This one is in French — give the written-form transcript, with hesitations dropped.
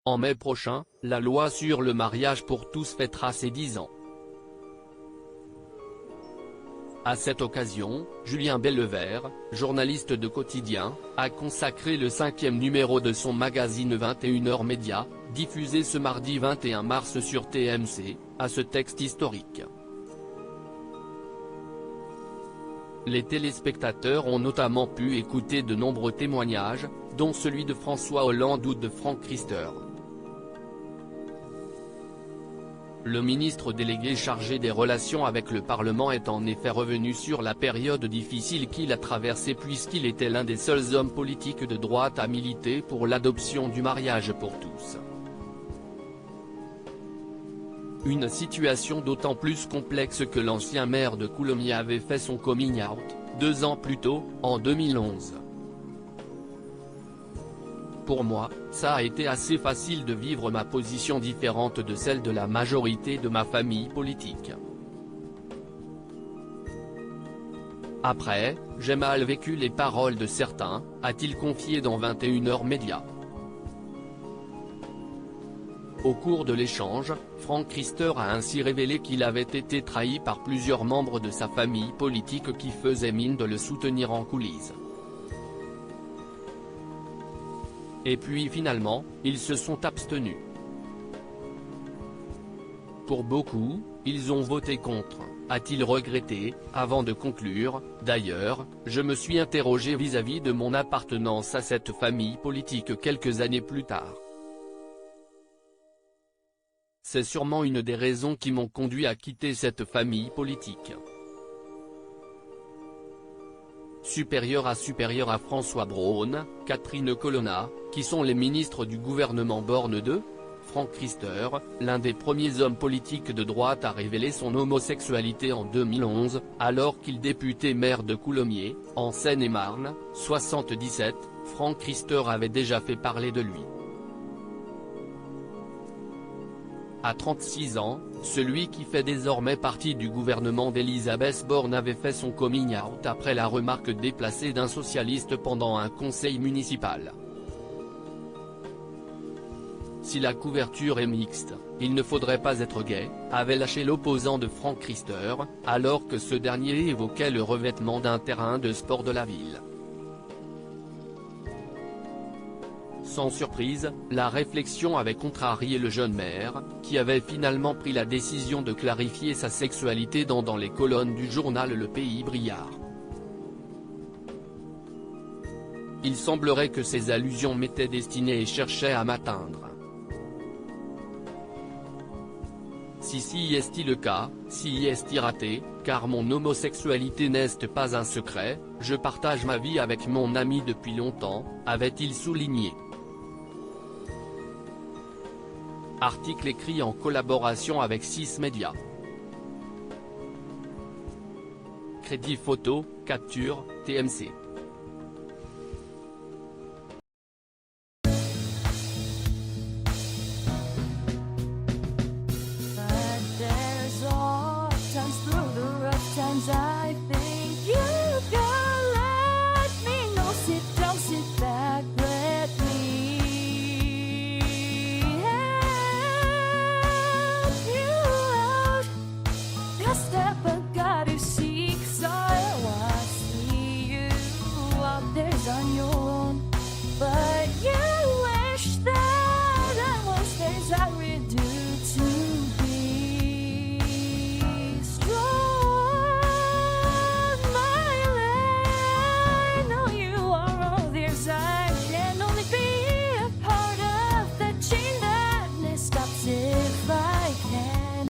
En mai prochain, la loi sur le mariage pour tous fêtera ses 10 ans. À cette occasion, Julien Bellevert, journaliste de Quotidien, a consacré le 5e numéro de son magazine 21h Média, diffusé ce mardi 21 mars sur TMC, à ce texte historique. Les téléspectateurs ont notamment pu écouter de nombreux témoignages, dont celui de François Hollande ou de Franck Riester. Le ministre délégué chargé des relations avec le Parlement est en effet revenu sur la période difficile qu'il a traversée puisqu'il était l'un des seuls hommes politiques de droite à militer pour l'adoption du mariage pour tous. Une situation d'autant plus complexe que l'ancien maire de Coulommiers avait fait son coming out, 2 ans plus tôt, en 2011. Pour moi, ça a été assez facile de vivre ma position différente de celle de la majorité de ma famille politique. Après, j'ai mal vécu les paroles de certains, a-t-il confié dans 21h Média. Au cours de l'échange, Franck Riester a ainsi révélé qu'il avait été trahi par plusieurs membres de sa famille politique qui faisaient mine de le soutenir en coulisses. Et puis finalement, ils se sont abstenus. Pour beaucoup, ils ont voté contre, a-t-il regretté, avant de conclure, d'ailleurs, je me suis interrogé vis-à-vis de mon appartenance à cette famille politique quelques années plus tard. C'est sûrement une des raisons qui m'ont conduit à quitter cette famille politique. Supérieur à François Braun, Catherine Colonna, qui sont les ministres du gouvernement Borne II, Franck Riester, l'un des premiers hommes politiques de droite à révéler son homosexualité en 2011, alors qu'il député maire de Coulommiers, en Seine-et-Marne, 77, Franck Riester avait déjà fait parler de lui. À 36 ans, celui qui fait désormais partie du gouvernement d'Elisabeth Borne avait fait son coming out après la remarque déplacée d'un socialiste pendant un conseil municipal. Si la couverture est mixte, il ne faudrait pas être gay, avait lâché l'opposant de Franck Riester, alors que ce dernier évoquait le revêtement d'un terrain de sport de la ville. Sans surprise, la réflexion avait contrarié le jeune maire, qui avait finalement pris la décision de clarifier sa sexualité dans les colonnes du journal Le Pays Briard. Il semblerait que ces allusions m'étaient destinées et cherchaient à m'atteindre. Si est le cas, si est raté, car mon homosexualité n'est pas un secret, je partage ma vie avec mon ami depuis longtemps, avait-il souligné. Article écrit en collaboration avec 6 médias. Crédit photo, capture, TMC.